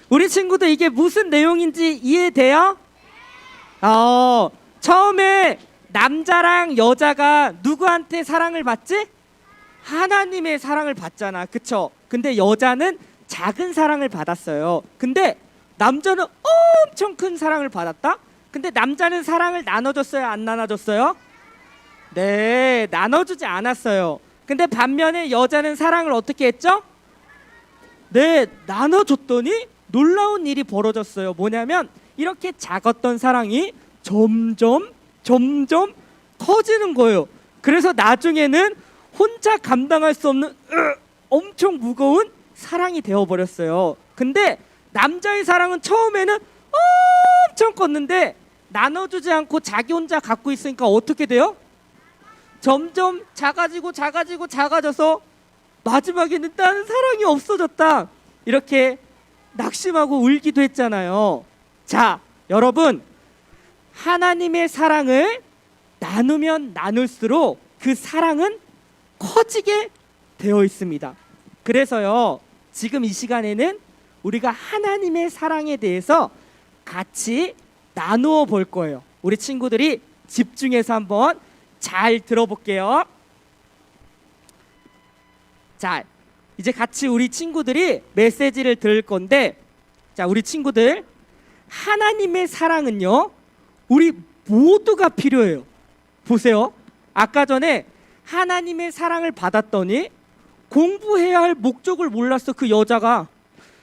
우리 친구들 이게 무슨 내용인지 이해돼요? 처음에 남자랑 여자가 누구한테 사랑을 받지? 하나님의 사랑을 받잖아, 그쵸? 근데 여자는 작은 사랑을 받았어요. 근데 남자는 엄청 큰 사랑을 받았다? 근데 남자는 사랑을 나눠줬어요, 안 나눠줬어요? 네, 나눠주지 않았어요. 근데 반면에 여자는 사랑을 어떻게 했죠? 네, 나눠줬더니 놀라운 일이 벌어졌어요. 뭐냐면 이렇게 작았던 사랑이 점점 커지는 거예요. 그래서 나중에는 혼자 감당할 수 없는 엄청 무거운 사랑이 되어버렸어요. 근데 남자의 사랑은 처음에는 엄청 컸는데 나눠주지 않고 자기 혼자 갖고 있으니까 어떻게 돼요? 점점 작아져서 마지막에는 나는 사랑이 없어졌다, 이렇게 낙심하고 울기도 했잖아요. 자, 여러분, 하나님의 사랑을 나누면 나눌수록 그 사랑은 커지게 되어 있습니다. 그래서요, 지금 이 시간에는 우리가 하나님의 사랑에 대해서 같이 나누어 볼 거예요. 우리 친구들이 집중해서 한번 잘 들어볼게요. 자, 이제 같이 우리 친구들이 메시지를 들을 건데, 자, 우리 친구들, 하나님의 사랑은요, 우리 모두가 필요해요. 보세요. 아까 전에 하나님의 사랑을 받았더니 공부해야 할 목적을 몰랐어. 그 여자가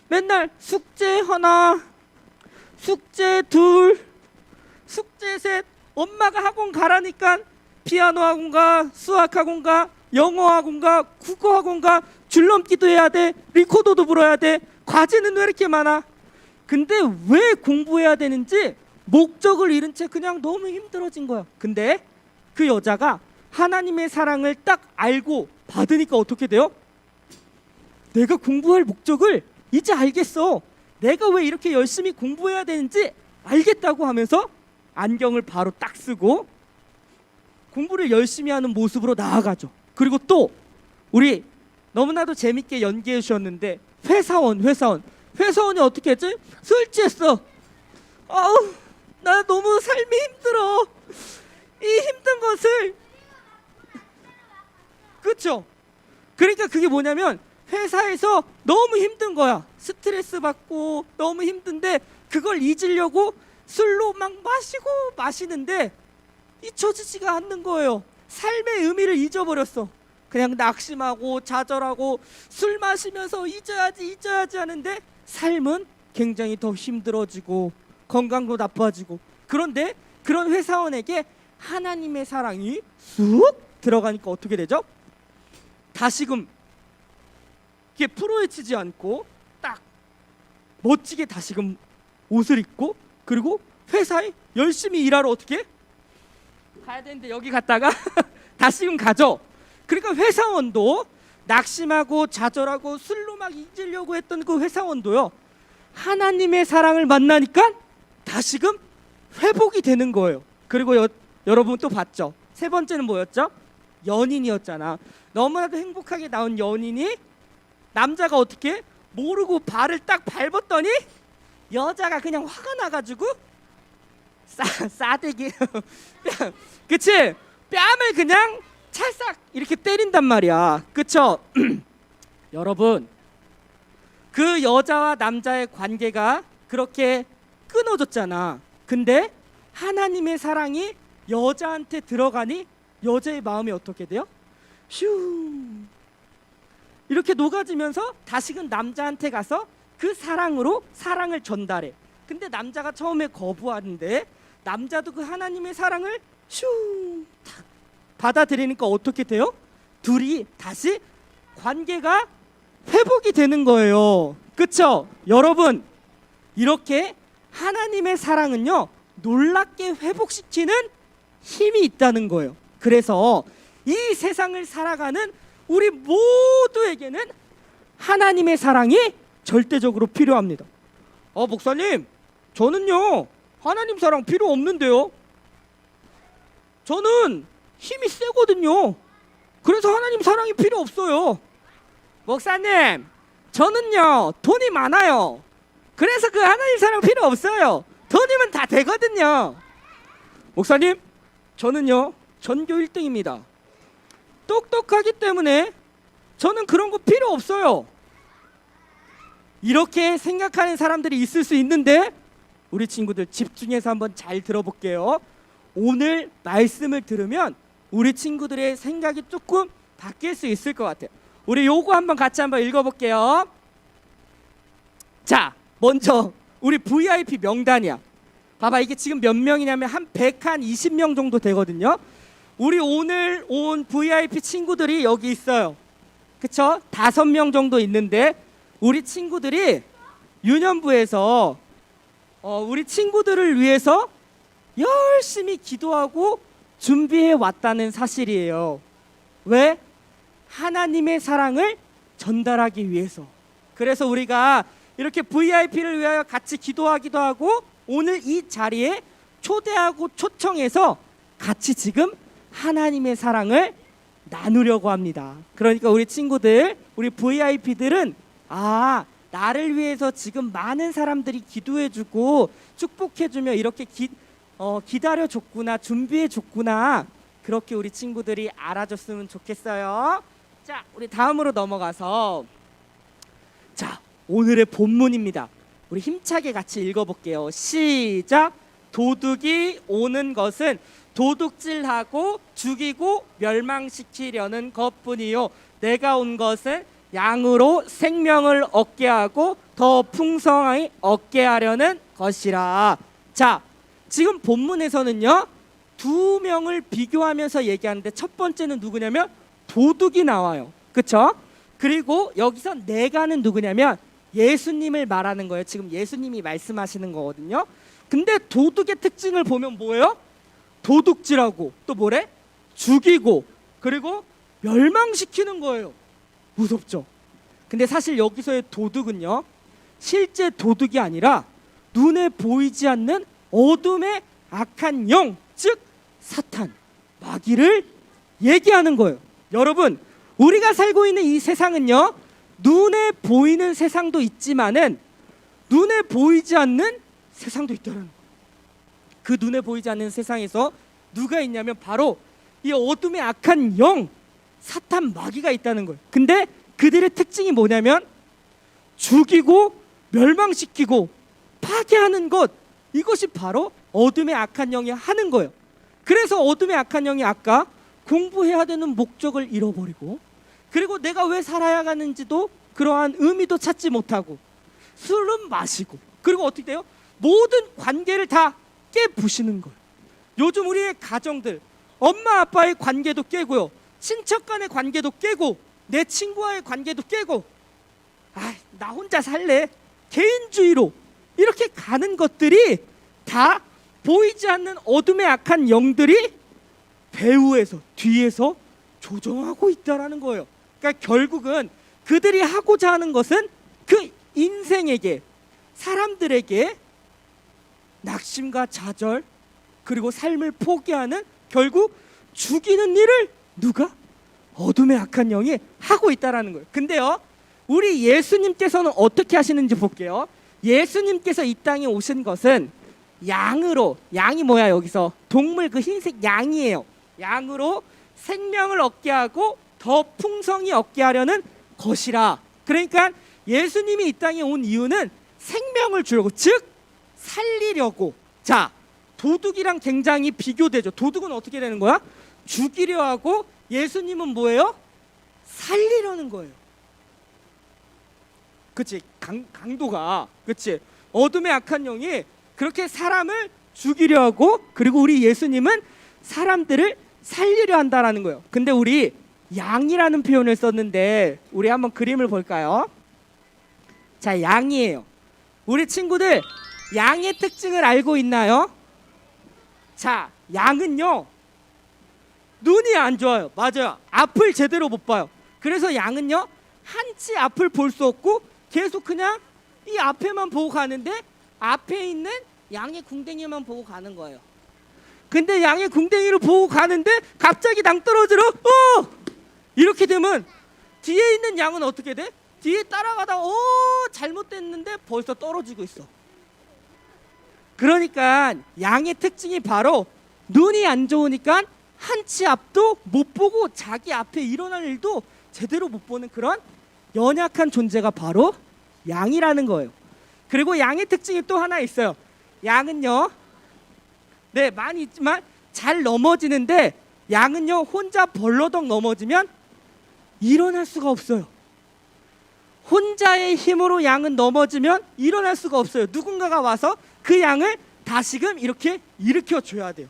맨날 숙제 하나, 숙제 둘, 숙제 셋, 엄마가 학원 가라니까 피아노 학원 가, 수학 학원 가, 영어 학원 가, 국어 학원 가, 줄넘기도 해야 돼, 리코더도 불어야 돼, 과제는 왜 이렇게 많아? 근데 왜 공부해야 되는지 목적을 잃은 채 그냥 너무 힘들어진 거야. 근데 그 여자가 하나님의 사랑을 딱 알고 받으니까 어떻게 돼요? 내가 공부할 목적을 이제 알겠어. 내가 왜 이렇게 열심히 공부해야 되는지 알겠다고 하면서 안경을 바로 딱 쓰고 공부를 열심히 하는 모습으로 나아가죠. 그리고 또 우리 너무나도 재밌게 연기해 주셨는데 회사원이 어떻게 했지? 술 취했어. 아우, 나 너무 삶이 힘들어. 이 힘든 것을, 그쵸? 그러니까 그게 뭐냐면 회사에서 너무 힘든 거야. 스트레스 받고 너무 힘든데 그걸 잊으려고 술로 막 마시는데 잊혀지지가 않는 거예요. 삶의 의미를 잊어버렸어. 그냥 낙심하고 좌절하고 술 마시면서 잊어야지 하는데 삶은 굉장히 더 힘들어지고 건강도 나빠지고. 그런데 그런 회사원에게 하나님의 사랑이 쑥 들어가니까 어떻게 되죠? 다시금 이게 프로헤치지 않고 딱 멋지게 다시금 옷을 입고, 그리고 회사에 열심히 일하러 어떻게 가야 되는데 여기 갔다가 다시금 가죠. 그러니까 회사원도 낙심하고 좌절하고 술로 막 잊으려고 했던 그 회사원도요, 하나님의 사랑을 만나니까 다시금 회복이 되는 거예요. 그리고 여러분 또 봤죠? 세 번째는 뭐였죠? 연인이었잖아. 너무나도 행복하게 나온 연인이 남자가 어떻게 모르고 발을 딱 밟았더니 여자가 그냥 화가 나가지고 싸대기 그치? 뺨을 그냥 찰싹 이렇게 때린단 말이야. 그쵸? 여러분, 그 여자와 남자의 관계가 그렇게 끊어졌잖아. 근데 하나님의 사랑이 여자한테 들어가니 여자의 마음이 어떻게 돼요? 슈 이렇게 녹아지면서 다시금 남자한테 가서 그 사랑으로 사랑을 전달해. 근데 남자가 처음에 거부하는데 남자도 그 하나님의 사랑을 슈 탁 받아들이니까 어떻게 돼요? 둘이 다시 관계가 회복이 되는 거예요. 그쵸? 여러분, 이렇게 하나님의 사랑은요, 놀랍게 회복시키는 힘이 있다는 거예요. 그래서 이 세상을 살아가는 우리 모두에게는 하나님의 사랑이 절대적으로 필요합니다. 목사님, 저는요 하나님 사랑 필요 없는데요. 저는 힘이 세거든요. 그래서 하나님 사랑이 필요 없어요. 목사님, 저는요 돈이 많아요. 그래서 그 하나님 사랑 필요 없어요. 돈이면 다 되거든요. 목사님, 저는요 전교 1등입니다. 똑똑하기 때문에 저는 그런 거 필요 없어요. 이렇게 생각하는 사람들이 있을 수 있는데, 우리 친구들 집중해서 한번 잘 들어볼게요. 오늘 말씀을 들으면 우리 친구들의 생각이 조금 바뀔 수 있을 것 같아요. 우리 요거 한번 같이 한번 읽어볼게요. 자, 먼저 우리 VIP 명단이야. 봐봐, 이게 지금 몇 명이냐면 한 120명 정도 되거든요. 우리 오늘 온 VIP 친구들이 여기 있어요. 그쵸? 5명 정도 있는데, 우리 친구들이 유년부에서 우리 친구들을 위해서 열심히 기도하고 준비해 왔다는 사실이에요. 왜? 하나님의 사랑을 전달하기 위해서. 그래서 우리가 이렇게 VIP를 위하여 같이 기도하기도 하고, 오늘 이 자리에 초대하고 초청해서 같이 지금 하나님의 사랑을 나누려고 합니다. 그러니까 우리 친구들, 우리 VIP들은 나를 위해서 지금 많은 사람들이 기도해주고 축복해주며 이렇게 기다려줬구나, 준비해줬구나, 그렇게 우리 친구들이 알아줬으면 좋겠어요. 자, 우리 다음으로 넘어가서, 자, 오늘의 본문입니다. 우리 힘차게 같이 읽어볼게요. 시작. 도둑이 오는 것은 도둑질하고 죽이고 멸망시키려는 것뿐이요, 내가 온 것은 양으로 생명을 얻게 하고 더 풍성하게 얻게 하려는 것이라. 자, 지금 본문에서는요 2명을 비교하면서 얘기하는데, 첫 번째는 누구냐면 도둑이 나와요. 그쵸? 그리고 여기서 내가는 누구냐면 예수님을 말하는 거예요. 지금 예수님이 말씀하시는 거거든요. 근데 도둑의 특징을 보면 뭐예요? 도둑질하고 또 뭐래? 죽이고 그리고 멸망시키는 거예요. 무섭죠? 근데 사실 여기서의 도둑은요, 실제 도둑이 아니라 눈에 보이지 않는 어둠의 악한 영, 즉 사탄, 마귀를 얘기하는 거예요. 여러분, 우리가 살고 있는 이 세상은요, 눈에 보이는 세상도 있지만은 눈에 보이지 않는 세상도 있다는 거예요. 그 눈에 보이지 않는 세상에서 누가 있냐면 바로 이 어둠의 악한 영, 사탄, 마귀가 있다는 거예요. 근데 그들의 특징이 뭐냐면 죽이고 멸망시키고 파괴하는 것, 이것이 바로 어둠의 악한 영이 하는 거예요. 그래서 어둠의 악한 영이 아까 공부해야 되는 목적을 잃어버리고, 그리고 내가 왜 살아야 하는지도 그러한 의미도 찾지 못하고, 술은 마시고, 그리고 어떻게 돼요? 모든 관계를 다 깨부시는 거예요. 요즘 우리의 가정들, 엄마 아빠의 관계도 깨고요, 친척 간의 관계도 깨고, 내 친구와의 관계도 깨고, 나 혼자 살래, 개인주의로 이렇게 가는 것들이 다 보이지 않는 어둠의 악한 영들이 배후에서, 뒤에서 조정하고 있다라는 거예요. 그러니까 결국은 그들이 하고자 하는 것은 그 인생에게, 사람들에게 낙심과 좌절, 그리고 삶을 포기하는, 결국 죽이는 일을 누가? 어둠의 악한 영이 하고 있다라는 거예요. 근데요, 우리 예수님께서는 어떻게 하시는지 볼게요. 예수님께서 이 땅에 오신 것은 양으로, 양이 뭐야? 여기서 동물, 그 흰색 양이에요. 양으로 생명을 얻게 하고 더 풍성히 얻게 하려는 것이라. 그러니까 예수님이 이 땅에 온 이유는 생명을 주려고, 즉 살리려고. 자, 도둑이랑 굉장히 비교되죠. 도둑은 어떻게 되는 거야? 죽이려 하고, 예수님은 뭐예요? 살리려는 거예요. 그치? 강도가, 그치? 어둠의 악한 영이 그렇게 사람을 죽이려 하고, 그리고 우리 예수님은 사람들을 살리려 한다라는 거예요. 근데 우리 양이라는 표현을 썼는데, 우리 한번 그림을 볼까요? 자, 양이에요. 우리 친구들 양의 특징을 알고 있나요? 자, 양은요 눈이 안 좋아요. 맞아요. 앞을 제대로 못 봐요. 그래서 양은요 한치 앞을 볼 수 없고 계속 그냥 이 앞에만 보고 가는데, 앞에 있는 양의 궁뎅이만 보고 가는 거예요. 근데 양의 궁뎅이를 보고 가는데 갑자기 낭떠러지로 이렇게 되면 뒤에 있는 양은 어떻게 돼? 뒤에 따라가다 잘못됐는데 벌써 떨어지고 있어. 그러니까 양의 특징이 바로 눈이 안 좋으니까 한 치 앞도 못 보고 자기 앞에 일어날 일도 제대로 못 보는 그런 연약한 존재가 바로 양이라는 거예요. 그리고 양의 특징이 또 하나 있어요. 양은요, 네, 많이 있지만 잘 넘어지는데 양은요, 혼자 벌러덩 넘어지면 일어날 수가 없어요. 혼자의 힘으로 양은 넘어지면 일어날 수가 없어요. 누군가가 와서 그 양을 다시금 이렇게 일으켜 줘야 돼요.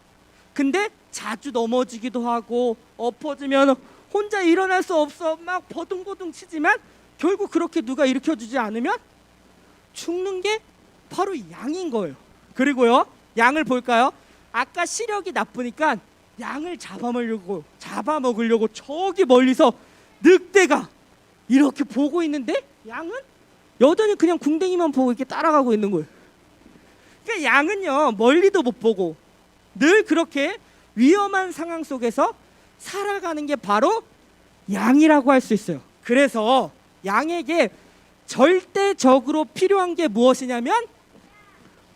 근데 자주 넘어지기도 하고 엎어지면 혼자 일어날 수 없어 막 버둥버둥 치지만 결국 그렇게 누가 일으켜 주지 않으면 죽는 게 바로 양인 거예요. 그리고요, 양을 볼까요? 아까 시력이 나쁘니까 양을 잡아먹으려고 저기 멀리서 늑대가 이렇게 보고 있는데 양은 여전히 그냥 궁뎅이만 보고 이렇게 따라가고 있는 거예요. 그러니까 양은요, 멀리도 못 보고 늘 그렇게 위험한 상황 속에서 살아가는 게 바로 양이라고 할 수 있어요. 그래서 양에게 절대적으로 필요한 게 무엇이냐면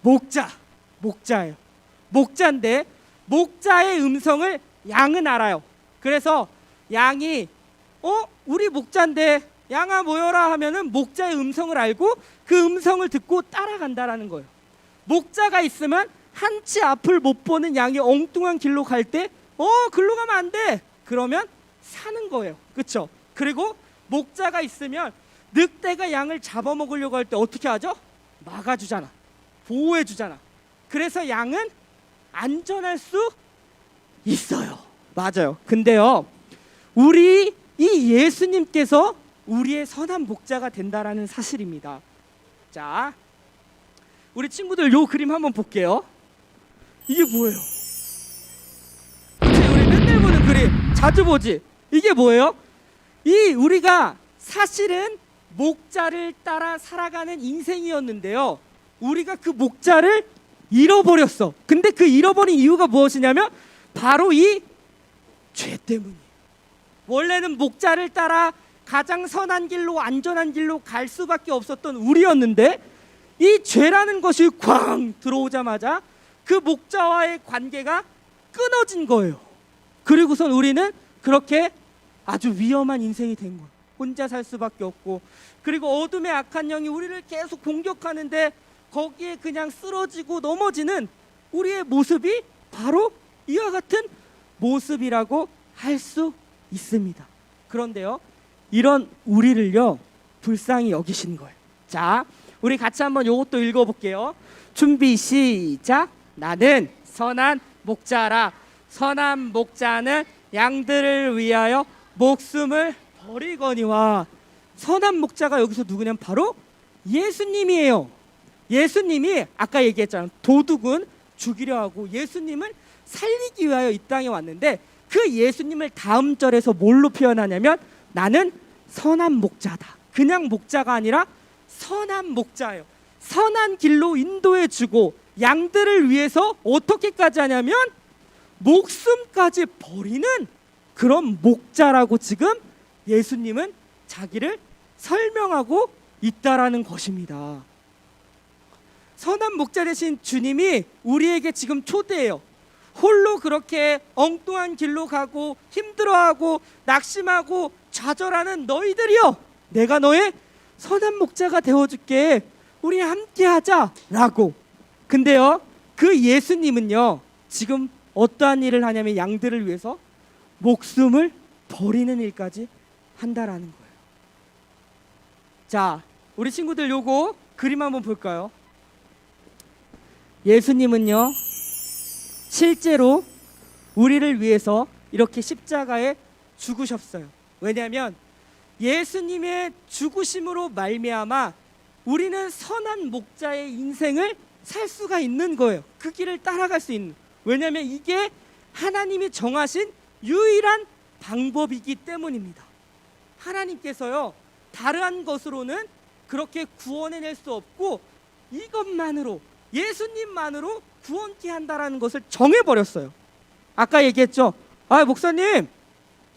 목자예요. 목자인데 목자의 음성을 양은 알아요. 그래서 양이 우리 목자인데 양아 모여라 하면은 목자의 음성을 알고 그 음성을 듣고 따라간다라는 거예요. 목자가 있으면 한 치 앞을 못 보는 양이 엉뚱한 길로 갈 때 글로 가면 안 돼. 그러면 사는 거예요. 그렇죠? 그리고 목자가 있으면 늑대가 양을 잡아먹으려고 할 때 어떻게 하죠? 막아주잖아. 보호해주잖아. 그래서 양은 안전할 수 있어요. 맞아요. 근데요, 우리 이 예수님께서 우리의 선한 목자가 된다라는 사실입니다. 자, 우리 친구들 요 그림 한번 볼게요. 이게 뭐예요? 우리 맨날 보는 그림, 자주 보지? 이게 뭐예요? 우리가 사실은 목자를 따라 살아가는 인생이었는데요, 우리가 그 목자를 잃어버렸어. 근데 그 잃어버린 이유가 무엇이냐면 바로 이 죄 때문이에요. 원래는 목자를 따라 가장 선한 길로, 안전한 길로 갈 수밖에 없었던 우리였는데 이 죄라는 것이 쾅 들어오자마자 그 목자와의 관계가 끊어진 거예요. 그리고선 우리는 그렇게 아주 위험한 인생이 된 거예요. 혼자 살 수밖에 없고, 그리고 어둠의 악한 영이 우리를 계속 공격하는데 거기에 그냥 쓰러지고 넘어지는 우리의 모습이 바로 이와 같은 모습이라고 할 수 있습니다. 그런데요, 이런 우리를요 불쌍히 여기신 거예요. 자, 우리 같이 한번 이것도 읽어볼게요. 준비 시작. 나는 선한 목자라. 선한 목자는 양들을 위하여 목숨을 버리거니와. 선한 목자가 여기서 누구냐면 바로 예수님이에요. 예수님이 아까 얘기했잖아요. 도둑은 죽이려 하고 예수님을 살리기 위하여 이 땅에 왔는데 그 예수님을 다음 절에서 뭘로 표현하냐면 나는 선한 목자다. 그냥 목자가 아니라 선한 목자예요. 선한 길로 인도해 주고 양들을 위해서 어떻게까지 하냐면 목숨까지 버리는 그런 목자라고 지금 예수님은 자기를 설명하고 있다라는 것입니다. 선한 목자 되신 주님이 우리에게 지금 초대해요. 홀로 그렇게 엉뚱한 길로 가고 힘들어하고 낙심하고 좌절하는 너희들이여, 내가 너의 선한 목자가 되어줄게. 우리 함께 하자라고. 근데요, 그 예수님은요 지금 어떠한 일을 하냐면 양들을 위해서 목숨을 버리는 일까지 한다라는 거예요. 자, 우리 친구들 요거 그림 한번 볼까요? 예수님은요 실제로 우리를 위해서 이렇게 십자가에 죽으셨어요. 왜냐하면 예수님의 죽으심으로 말미암아 우리는 선한 목자의 인생을 살 수가 있는 거예요. 그 길을 따라갈 수 있는. 왜냐하면 이게 하나님이 정하신 유일한 방법이기 때문입니다. 하나님께서요 다른 것으로는 그렇게 구원해낼 수 없고 이것만으로, 예수님만으로 구원케 한다라는 것을 정해버렸어요. 아까 얘기했죠. 목사님,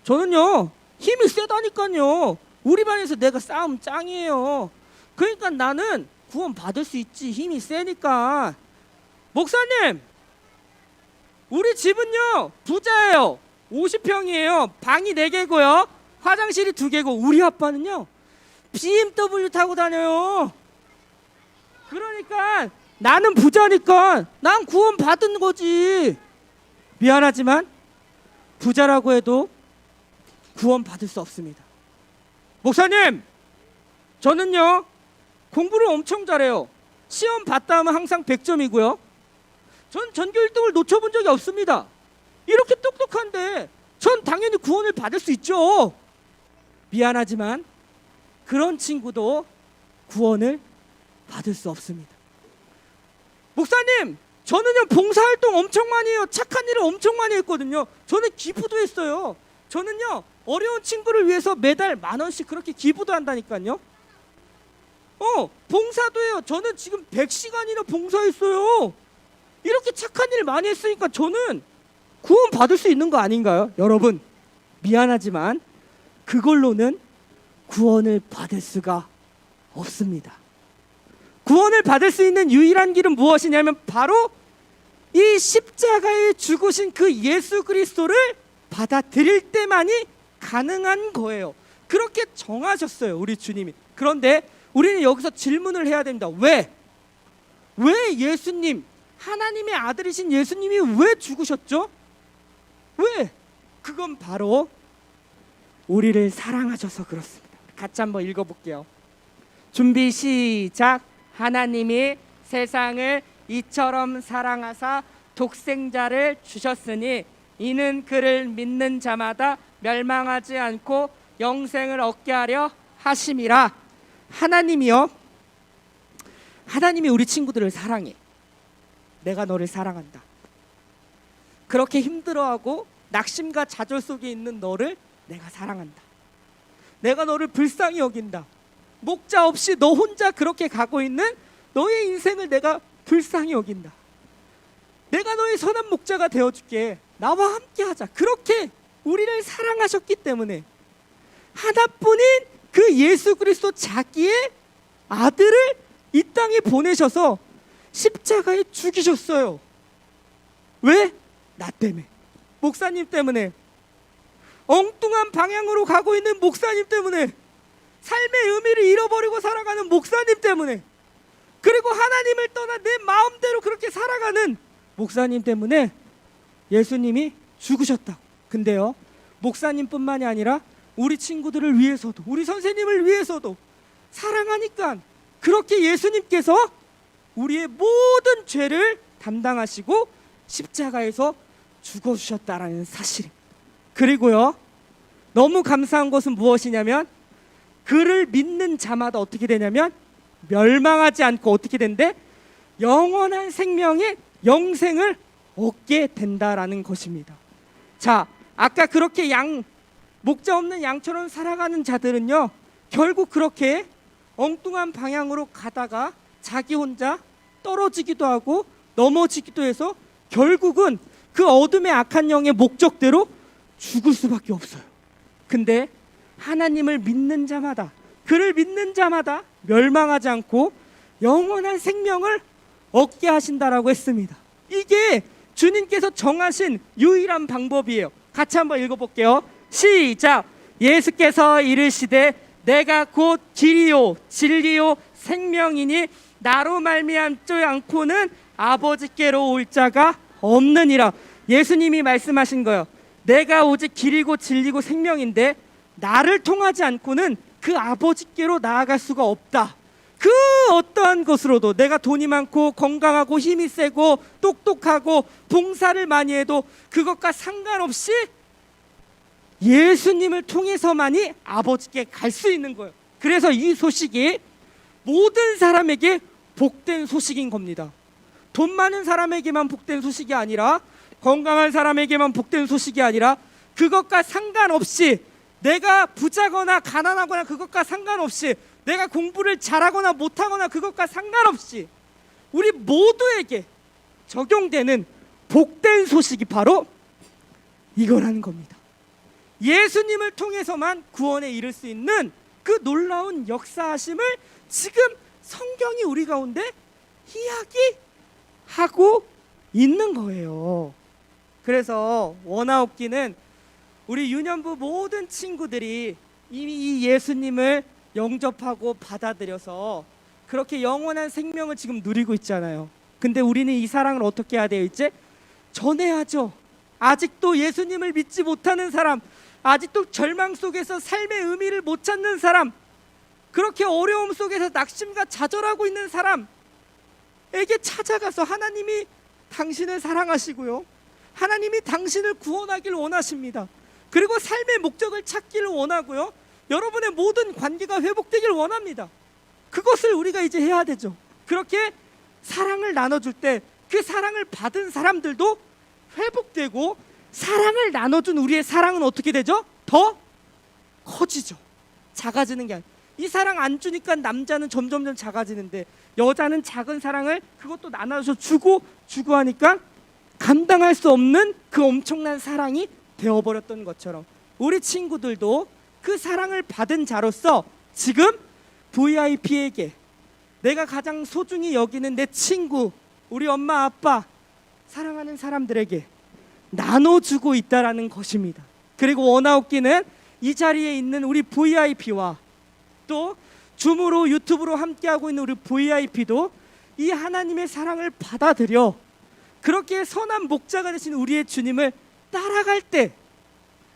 저는요 힘이 세다니까요. 우리 반에서 내가 싸움 짱이에요. 그러니까 나는 구원 받을 수 있지. 힘이 세니까. 목사님, 우리 집은요 부자예요. 50평이에요. 방이 4개고요. 화장실이 2개고. 우리 아빠는요 BMW 타고 다녀요. 그러니까 나는 부자니까 난 구원 받은 거지. 미안하지만 부자라고 해도 구원 받을 수 없습니다. 목사님, 저는요 공부를 엄청 잘해요. 시험 봤다 하면 항상 100점이고요. 전 전교 1등을 놓쳐본 적이 없습니다. 이렇게 똑똑한데 전 당연히 구원을 받을 수 있죠. 미안하지만 그런 친구도 구원을 받을 수 없습니다. 목사님, 저는요 봉사활동 엄청 많이 해요. 착한 일을 엄청 많이 했거든요. 저는 기부도 했어요. 저는요 어려운 친구를 위해서 매달 10,000원씩 그렇게 기부도 한다니까요. 봉사도 해요. 저는 지금 100시간이나 봉사했어요. 이렇게 착한 일 많이 했으니까 저는 구원 받을 수 있는 거 아닌가요? 여러분, 미안하지만 그걸로는 구원을 받을 수가 없습니다. 구원을 받을 수 있는 유일한 길은 무엇이냐면 바로 이 십자가에 죽으신 그 예수 그리스도를 받아들일 때만이 가능한 거예요. 그렇게 정하셨어요, 우리 주님이. 그런데 우리는 여기서 질문을 해야 됩니다. 왜 예수님, 하나님의 아들이신 예수님이 왜 죽으셨죠? 왜? 그건 바로 우리를 사랑하셔서 그렇습니다. 같이 한번 읽어볼게요. 준비 시작. 하나님이 세상을 이처럼 사랑하사 독생자를 주셨으니 이는 그를 믿는 자마다 멸망하지 않고 영생을 얻게 하려 하심이라. 하나님이요, 하나님이 우리 친구들을 사랑해. 내가 너를 사랑한다. 그렇게 힘들어하고 낙심과 좌절 속에 있는 너를 내가 사랑한다. 내가 너를 불쌍히 여긴다. 목자 없이 너 혼자 그렇게 가고 있는 너의 인생을 내가 불쌍히 여긴다. 내가 너의 선한 목자가 되어줄게. 나와 함께 하자. 그렇게 우리를 사랑하셨기 때문에 하나뿐인 그 예수 그리스도 자기의 아들을 이 땅에 보내셔서 십자가에 죽이셨어요. 왜? 나 때문에. 목사님 때문에. 엉뚱한 방향으로 가고 있는 목사님 때문에. 삶의 의미를 잃어버리고 살아가는 목사님 때문에. 그리고 하나님을 떠나 내 마음대로 그렇게 살아가는 목사님 때문에 예수님이 죽으셨다. 근데요, 목사님뿐만이 아니라 우리 친구들을 위해서도, 우리 선생님을 위해서도 사랑하니까 그렇게 예수님께서 우리의 모든 죄를 담당하시고 십자가에서 죽어주셨다라는 사실. 그리고요, 너무 감사한 것은 무엇이냐면 그를 믿는 자마다 어떻게 되냐면 멸망하지 않고 어떻게 된대? 영원한 생명의 영생을 얻게 된다라는 것입니다. 자, 아까 그렇게 목자 없는 양처럼 살아가는 자들은요, 결국 그렇게 엉뚱한 방향으로 가다가 자기 혼자 떨어지기도 하고 넘어지기도 해서 결국은 그 어둠의 악한 영의 목적대로 죽을 수밖에 없어요. 근데 하나님을 믿는 자마다, 그를 믿는 자마다 멸망하지 않고 영원한 생명을 얻게 하신다라고 했습니다. 이게 주님께서 정하신 유일한 방법이에요. 같이 한번 읽어볼게요. 시작. 예수께서 이르시되 내가 곧 길이요 진리요 생명이니 나로 말미암지 않고는 아버지께로 올 자가 없느니라. 예수님이 말씀하신 거예요. 내가 오직 길이고 진리고 생명인데 나를 통하지 않고는 그 아버지께로 나아갈 수가 없다. 그 어떠한 것으로도 내가 돈이 많고 건강하고 힘이 세고 똑똑하고 봉사를 많이 해도 그것과 상관없이 예수님을 통해서만이 아버지께 갈 수 있는 거예요. 그래서 이 소식이 모든 사람에게 복된 소식인 겁니다. 돈 많은 사람에게만 복된 소식이 아니라, 건강한 사람에게만 복된 소식이 아니라, 그것과 상관없이, 내가 부자거나 가난하거나 그것과 상관없이, 내가 공부를 잘하거나 못하거나 그것과 상관없이 우리 모두에게 적용되는 복된 소식이 바로 이거라는 겁니다. 예수님을 통해서만 구원에 이를 수 있는 그 놀라운 역사하심을 지금 성경이 우리 가운데 이야기하고 있는 거예요. 그래서 원하옵기는 우리 유년부 모든 친구들이 이미 이 예수님을 영접하고 받아들여서 그렇게 영원한 생명을 지금 누리고 있잖아요. 근데 우리는 이 사랑을 어떻게 해야 돼요? 이제 전해야죠. 아직도 예수님을 믿지 못하는 사람, 아직도 절망 속에서 삶의 의미를 못 찾는 사람, 그렇게 어려움 속에서 낙심과 좌절하고 있는 사람에게 찾아가서 하나님이 당신을 사랑하시고요, 하나님이 당신을 구원하기를 원하십니다. 그리고 삶의 목적을 찾기를 원하고요, 여러분의 모든 관계가 회복되기를 원합니다. 그것을 우리가 이제 해야 되죠. 그렇게 사랑을 나눠줄 때 그 사랑을 받은 사람들도 회복되고, 사랑을 나눠준 우리의 사랑은 어떻게 되죠? 더 커지죠. 작아지는 게 아니에요. 이 사랑 안 주니까 남자는 점점 작아지는데, 여자는 작은 사랑을 그것도 나눠서 주고 하니까 감당할 수 없는 그 엄청난 사랑이 되어버렸던 것처럼, 우리 친구들도 그 사랑을 받은 자로서 지금 VIP에게, 내가 가장 소중히 여기는 내 친구, 우리 엄마 아빠, 사랑하는 사람들에게 나눠주고 있다라는 것입니다. 그리고 원하옵기는 이 자리에 있는 우리 VIP와 또 줌으로 유튜브로 함께하고 있는 우리 VIP도 이 하나님의 사랑을 받아들여 그렇게 선한 목자가 되신 우리의 주님을 따라갈 때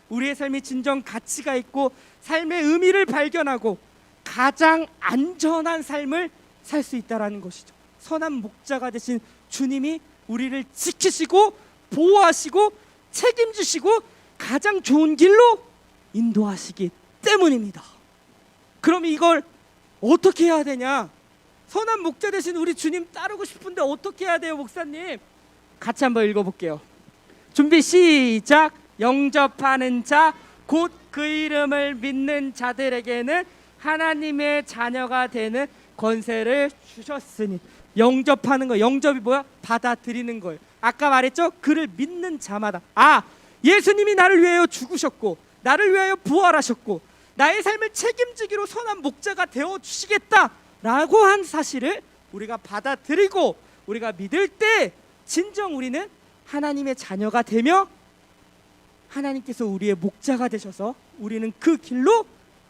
우리의 삶이 진정 가치가 있고 삶의 의미를 발견하고 가장 안전한 삶을 살 수 있다라는 것이죠. 선한 목자가 되신 주님이 우리를 지키시고 보호하시고 책임지시고 가장 좋은 길로 인도하시기 때문입니다. 그럼 이걸 어떻게 해야 되냐? 선한 목자 되신 우리 주님 따르고 싶은데 어떻게 해야 돼요, 목사님? 같이 한번 읽어볼게요. 준비 시작. 영접하는 자 곧 그 이름을 믿는 자들에게는 하나님의 자녀가 되는 권세를 주셨으니. 영접하는 거, 영접이 뭐야? 받아들이는 거예요. 아까 말했죠? 그를 믿는 자마다, 예수님이 나를 위하여 죽으셨고 나를 위하여 부활하셨고 나의 삶을 책임지기로 선한 목자가 되어주시겠다라고 한 사실을 우리가 받아들이고 우리가 믿을 때 진정 우리는 하나님의 자녀가 되며 하나님께서 우리의 목자가 되셔서 우리는 그 길로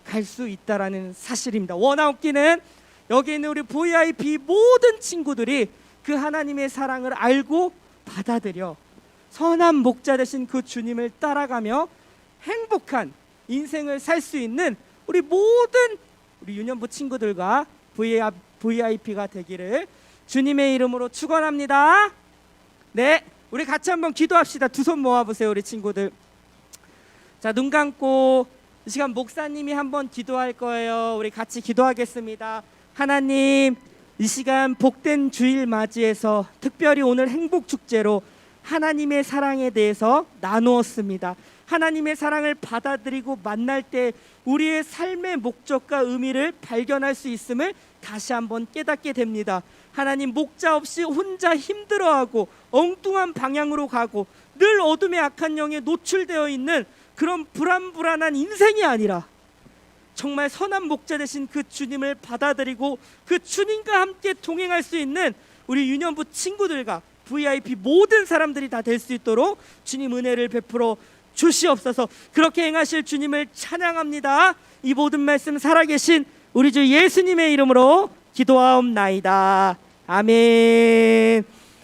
갈 수 있다라는 사실입니다. 원하옵기는 여기 있는 우리 VIP 모든 친구들이 그 하나님의 사랑을 알고 받아들여 선한 목자 되신 그 주님을 따라가며 행복한 인생을 살 수 있는 우리 모든 우리 유년부 친구들과 VIP가 되기를 주님의 이름으로 축원합니다. 네, 우리 같이 한번 기도합시다. 두 손 모아보세요, 우리 친구들. 자, 눈 감고 이 시간 목사님이 한번 기도할 거예요. 우리 같이 기도하겠습니다. 하나님, 이 시간 복된 주일 맞이해서 특별히 오늘 행복축제로 하나님의 사랑에 대해서 나누었습니다. 하나님의 사랑을 받아들이고 만날 때 우리의 삶의 목적과 의미를 발견할 수 있음을 다시 한번 깨닫게 됩니다. 하나님, 목자 없이 혼자 힘들어하고 엉뚱한 방향으로 가고 늘 어둠의 악한 영에 노출되어 있는 그런 불안불안한 인생이 아니라 정말 선한 목자 되신 그 주님을 받아들이고 그 주님과 함께 동행할 수 있는 우리 유년부 친구들과 VIP 모든 사람들이 다 될 수 있도록 주님 은혜를 베풀어 주시옵소서. 그렇게 행하실 주님을 찬양합니다. 이 모든 말씀 살아계신 우리 주 예수님의 이름으로 기도하옵나이다. 아멘.